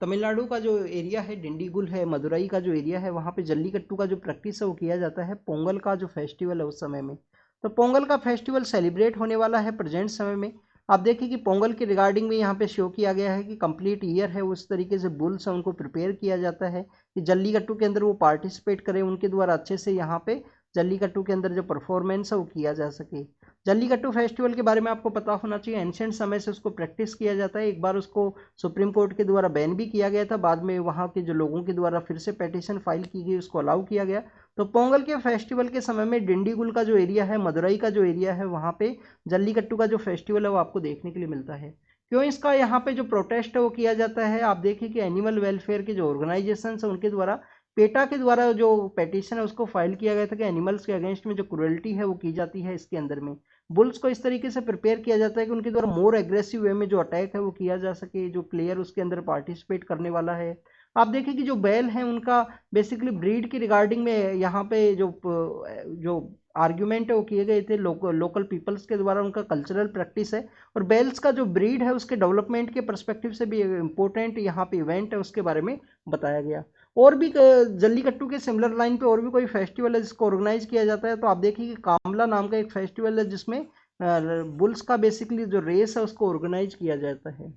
तमिलनाडु का जो एरिया है, डिंडीगुल है, मदुरई का जो एरिया है, वहाँ पे जल्लीकट्टू का जो प्रैक्टिस है वो किया जाता है। पोंगल का जो फेस्टिवल है उस समय में, तो पोंगल का फेस्टिवल सेलिब्रेट होने वाला है प्रेजेंट समय में। आप देखिए कि पोंगल के रिगार्डिंग में यहाँ पे शो किया गया है कि कंप्लीट ईयर है उस तरीके से बुल्स है उनको प्रिपेयर किया जाता है कि जल्लीकट्टू के अंदर वो पार्टिसिपेट करें, उनके द्वारा अच्छे से यहाँ पे जल्लीकट्टू के अंदर जो परफॉर्मेंस है वो किया जा सके। जल्लीकट्टू फेस्टिवल के बारे में आपको पता होना चाहिए, एंशिएंट समय से उसको प्रैक्टिस किया जाता है। एक बार उसको सुप्रीम कोर्ट के द्वारा बैन भी किया गया था, बाद में वहाँ के जो लोगों के द्वारा फिर से पेटिशन फाइल की गई, उसको अलाउ किया गया। तो पोंगल के फेस्टिवल के समय में डिंडीगुल का जो एरिया है, मदुरई का जो एरिया है, वहाँ पे जल्लीकट्टू का जो फेस्टिवल है वो आपको देखने के लिए मिलता है। क्यों इसका यहाँ पे जो प्रोटेस्ट है वो किया जाता है, आप देखिए कि एनिमल वेलफेयर के जो ऑर्गेनाइजेशन है उनके द्वारा, पेटा के द्वारा जो पेटिशन है उसको फाइल किया गया था कि एनिमल्स के अगेंस्ट में जो क्रुएल्टी है वो की जाती है इसके अंदर में। बुल्स को इस तरीके से प्रिपेयर किया जाता है कि उनके द्वारा मोर एग्रेसिव वे में जो अटैक है वो किया जा सके, जो प्लेयर उसके अंदर पार्टिसिपेट करने वाला है। आप देखिए कि जो बैल हैं उनका बेसिकली ब्रीड की रिगार्डिंग में यहाँ पे जो आर्ग्यूमेंट है वो किए गए थे लोकल पीपल्स के द्वारा, उनका कल्चरल प्रैक्टिस है। और बेल्स का जो ब्रीड है उसके डेवलपमेंट के परस्पेक्टिव से भी इम्पोर्टेंट यहाँ पे इवेंट है उसके बारे में बताया गया। और भी जल्लीकट्टू के सिमिलर लाइन पे और भी कोई फेस्टिवल है जिसको ऑर्गेनाइज किया जाता है, तो आप देखिए कि कामला नाम का एक फेस्टिवल है जिसमें बुल्स का बेसिकली जो रेस है उसको ऑर्गेनाइज किया जाता है।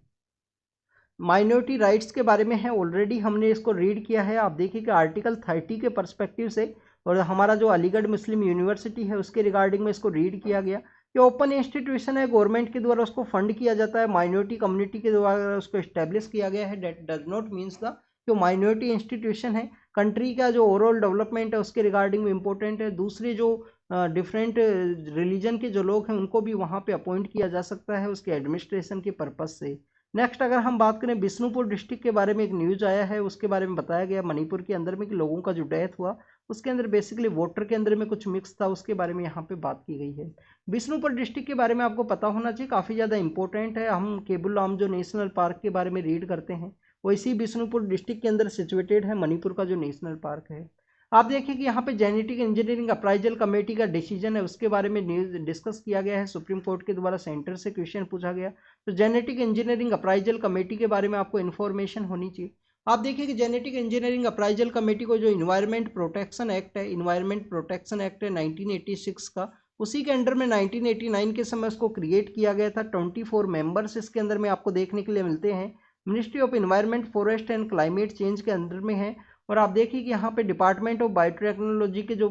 माइनॉरिटी राइट्स के बारे में है, ऑलरेडी हमने इसको रीड किया है। आप देखिए कि आर्टिकल 30 के पर्सपेक्टिव से, और हमारा जो अलीगढ़ मुस्लिम यूनिवर्सिटी है उसके रिगार्डिंग में इसको रीड किया गया। ये ओपन इंस्टीट्यूशन है, गवर्नमेंट के द्वारा उसको फंड किया जाता है, माइनॉरिटी कम्युनिटी के द्वारा उसको इस्टेब्लिश किया गया है। Date does not means the जो माइनॉरिटी इंस्टीट्यूशन है, कंट्री का जो ओवरऑल डेवलपमेंट है उसके रिगार्डिंग में इंपॉर्टेंट है। दूसरे जो डिफरेंट रिलीजन के जो लोग हैं उनको भी वहाँ पे अपॉइंट किया जा सकता है उसके एडमिनिस्ट्रेशन के पर्पज से। नेक्स्ट अगर हम बात करें बिष्णुपुर डिस्ट्रिक्ट के बारे में, एक न्यूज़ आया है उसके बारे में बताया गया मणिपुर के अंदर में कि लोगों का जो डेथ हुआ उसके अंदर बेसिकली वाटर के अंदर में कुछ मिक्स था, उसके बारे में यहाँ पे बात की गई है। बिष्णुपुर डिस्ट्रिक्ट के बारे में आपको पता होना चाहिए, काफ़ी ज़्यादा इंपॉर्टेंट है। हम केबुल लामजो नेशनल पार्क के बारे में रीड करते हैं, वैसे बिष्णुपुर डिस्ट्रिक्ट के अंदर सिचुएटेड है मणिपुर का जो नेशनल पार्क है। आप देखिए कि यहाँ पे जेनेटिक इंजीनियरिंग अप्राइजल कमेटी का डिसीजन है उसके बारे में न्यूज डिस्कस किया गया है, सुप्रीम कोर्ट के द्वारा सेंटर से क्वेश्चन पूछा गया। तो जेनेटिक इंजीनियरिंग अप्राइजल कमेटी के बारे में आपको इन्फॉर्मेशन होनी चाहिए। आप देखिए कि जेनेटिक इंजीनियरिंग अप्राइजल कमेटी को जो इन्वायरमेंट प्रोटेक्शन एक्ट है, इन्वायरमेंट प्रोटेक्शन एक्ट है 1986 का, उसी के अंडर में 1989 के समय उसको क्रिएट किया गया था। 24 मेंबर्स इसके अंदर में आपको देखने के लिए मिलते हैं। Ministry of environment forest and climate change के अंडर में है। और आप देखिए कि यहाँ पे डिपार्टमेंट ऑफ बायोटेक्नोलॉजी के जो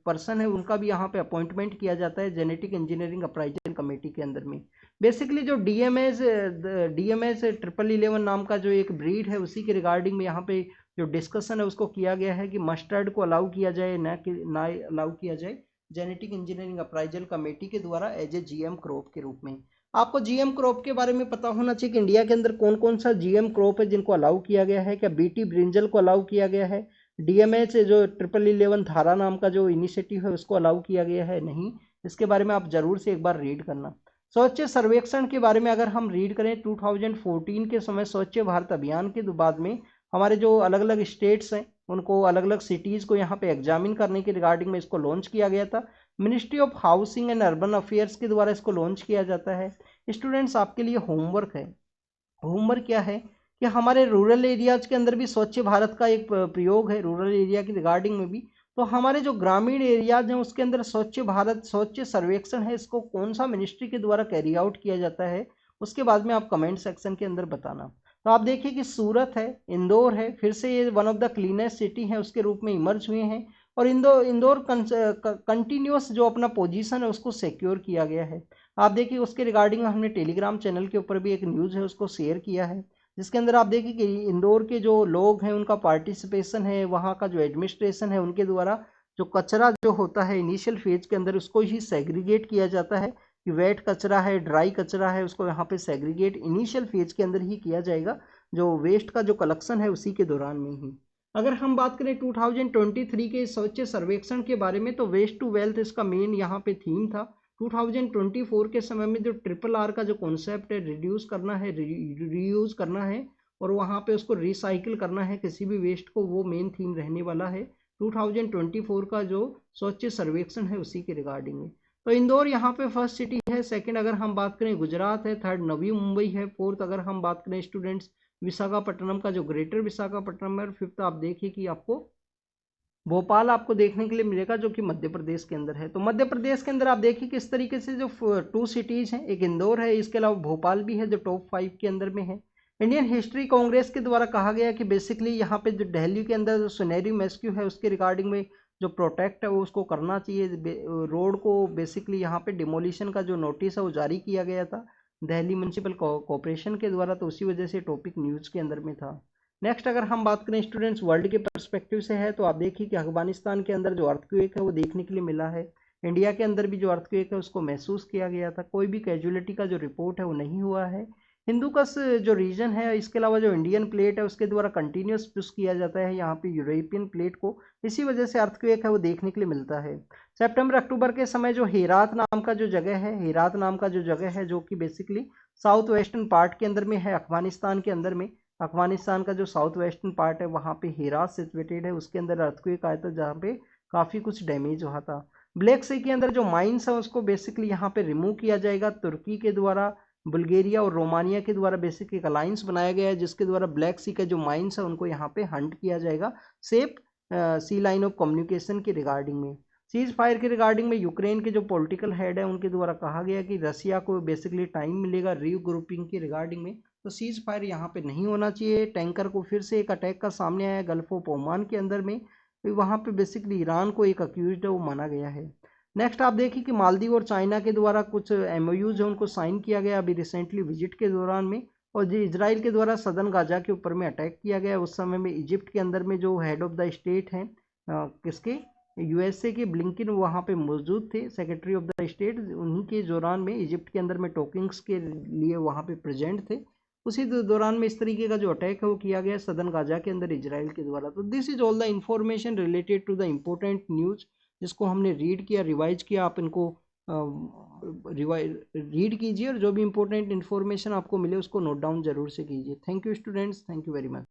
पर्सन है उनका भी यहाँ पे अपॉइंटमेंट किया जाता है जेनेटिक इंजीनियरिंग अप्राइजल कमेटी के अंदर में। बेसिकली जो डीएमएस 1111 नाम का जो एक ब्रीड है उसी के रिगार्डिंग में यहाँ पे जो डिस्कशन है उसको किया गया है कि मस्टर्ड को अलाउ किया जाए ना अलाउ किया जाए जेनेटिक इंजीनियरिंग अप्राइजल कमेटी के द्वारा एज ए जीएम क्रॉप के रूप में। आपको जीएम क्रॉप के बारे में पता होना चाहिए कि इंडिया के अंदर कौन कौन सा जीएम क्रॉप है जिनको अलाउ किया गया है। क्या बीटी ब्रिंजल को अलाउ किया गया है, डीएमएच जो 1111 धारा नाम का जो इनिशिएटिव है उसको अलाउ किया गया है, नहीं। इसके बारे में आप जरूर से एक बार रीड करना। स्वच्छ सर्वेक्षण के बारे में अगर हम रीड करें, 2014 के समय स्वच्छ भारत अभियान के बाद में हमारे जो अलग अलग स्टेट्स हैं उनको अलग अलग सिटीज़ को यहाँ पे एग्जामिन करने के रिगार्डिंग में इसको लॉन्च किया गया था। Ministry of housing and urban affairs के द्वारा इसको लॉन्च किया जाता है। स्टूडेंट्स आपके लिए होमवर्क है, होमवर्क क्या है कि हमारे रूरल एरियाज के अंदर भी स्वच्छ भारत का एक प्रयोग है, रूरल एरिया की रिगार्डिंग में भी। तो हमारे जो ग्रामीण एरियाज हैं उसके अंदर स्वच्छ भारत स्वच्छ सर्वेक्षण है, इसको कौन सा मिनिस्ट्री के द्वारा कैरी आउट किया जाता है उसके बाद में आप कमेंट सेक्शन के अंदर बताना। तो आप देखिए कि सूरत है, इंदौर है, फिर से ये one of the cleanest city है उसके रूप में इमर्ज हुए हैं। और इंदौर कंटिन्यूस जो अपना पोजीशन है उसको सिक्योर किया गया है। आप देखिए उसके रिगार्डिंग हमने टेलीग्राम चैनल के ऊपर भी एक न्यूज़ है उसको शेयर किया है, जिसके अंदर आप देखिए कि इंदौर के जो लोग हैं उनका पार्टिसिपेशन है, वहाँ का जो एडमिनिस्ट्रेशन है उनके द्वारा जो कचरा जो होता है इनिशियल फेज के अंदर उसको ही सेग्रीगेट किया जाता है कि वेट कचरा है, ड्राई कचरा है, उसको यहाँ पे सेग्रीगेट इनिशियल फेज के अंदर ही किया जाएगा, जो वेस्ट का जो कलेक्शन है उसी के दौरान में ही। अगर हम बात करें 2023 के स्वच्छ सर्वेक्षण के बारे में, तो वेस्ट टू वेल्थ इसका मेन यहाँ पे थीम था। 2024 के समय में जो RRR का जो कॉन्सेप्ट है, रिड्यूस करना है, रीयूज करना है और वहाँ पे उसको रिसाइकिल करना है किसी भी वेस्ट को, वो मेन थीम रहने वाला है 2024 का जो स्वच्छ सर्वेक्षण है उसी के रिगार्डिंग में। तो इंदौर यहाँ पे फर्स्ट सिटी है। सेकंड अगर हम बात करें गुजरात है, थर्ड नवी मुंबई है, फोर्थ अगर हम बात करें स्टूडेंट्स विशाखापट्टनम का जो ग्रेटर विशाखापट्टनम है। और फिफ्थ आप देखिए कि आपको भोपाल आपको देखने के लिए मिलेगा जो कि मध्य प्रदेश के अंदर है। तो मध्य प्रदेश के अंदर आप देखिए किस तरीके से जो 2 सिटीज हैं, एक इंदौर है, इसके अलावा भोपाल भी है जो टॉप 5 के अंदर में है। इंडियन हिस्ट्री कांग्रेस के द्वारा कहा गया कि बेसिकली यहाँ पे जो दिल्ली के अंदर जो सुनहरी मेस्क्यू है उसके रिगार्डिंग में जो प्रोटेक्ट है वो उसको करना चाहिए। रोड को बेसिकली यहाँ पे डिमोलिशन का जो नोटिस है वो जारी किया गया था दिल्ली म्यूनसिपल कॉरपोरेशन के द्वारा, तो उसी वजह से टॉपिक न्यूज़ के अंदर में था। नेक्स्ट अगर हम बात करें स्टूडेंट्स वर्ल्ड के पर्सपेक्टिव से है, तो आप देखिए कि अफगानिस्तान के अंदर जो अर्थक्वेक है वो देखने के लिए मिला है। इंडिया के अंदर भी जो अर्थक्वेक है उसको महसूस किया गया था। कोई भी कैजुअलिटी का जो रिपोर्ट है वो नहीं हुआ है। हिंदुकस जो रीजन है, इसके अलावा जो इंडियन प्लेट है उसके द्वारा कंटिन्यूस पुश किया जाता है यहाँ पे यूरोपियन प्लेट को, इसी वजह से अर्थक्वेक है वो देखने के लिए मिलता है। सितंबर अक्टूबर के समय जो हेरात नाम का जो जगह है, हेरात नाम का जो जगह है जो कि बेसिकली साउथ वेस्टर्न पार्ट के अंदर में है अफगानिस्तान के अंदर में। अफगानिस्तान का जो साउथ वेस्टर्न पार्ट है वहाँ पे हेरात सिचुएटेड है, उसके अंदर अर्थक्वेक आया था जहाँ पे काफ़ी कुछ डैमेज हुआ था। ब्लैक सी के अंदर जो माइंस है उसको बेसिकली यहाँ पे रिमूव किया जाएगा तुर्की के द्वारा। बुल्गारिया और रोमानिया के द्वारा बेसिक एक अलायंस बनाया गया है जिसके द्वारा ब्लैक सी के जो माइंस है उनको यहाँ पे हंट किया जाएगा safe sea line of communication के रिगार्डिंग में। सीज फायर के रिगार्डिंग में यूक्रेन के जो पॉलिटिकल हेड है उनके द्वारा कहा गया कि रसिया को बेसिकली टाइम मिलेगा रीग्रुपिंग के रिगार्डिंग में, तो सीज फायर यहाँ पे नहीं होना चाहिए। टैंकर को फिर से एक अटैक का सामने आया गल्फ ऑफ ओमान के अंदर में, तो वहाँ पे बेसिकली ईरान को एक अक्यूज है वो माना गया है। नेक्स्ट आप देखिए कि मालदीव और चाइना के द्वारा कुछ एमओयूज है उनको साइन किया गया अभी रिसेंटली विजिट के दौरान में। और जो इजराइल के द्वारा सदन गाजा के ऊपर में अटैक किया गया उस समय में इजिप्ट के अंदर में जो हेड ऑफ द स्टेट हैं किसके यूएसए के ब्लिंकन वहाँ पे मौजूद थे, सेक्रेटरी ऑफ द स्टेट, उन्हीं के दौरान में इजिप्ट के अंदर में टॉकिंग्स के लिए वहाँ पे प्रेजेंट थे। उसी दौरान में इस तरीके का जो अटैक है वो किया गया सदन गाजा के अंदर इजराइल के द्वारा। तो this is all the information related to the important news जिसको हमने रीड किया, रिवाइज किया। आप इनको रीड कीजिए और जो भी इंपॉर्टेंट इन्फॉर्मेशन आपको मिले उसको नोट डाउन जरूर से कीजिए। Thank you students, thank you very much.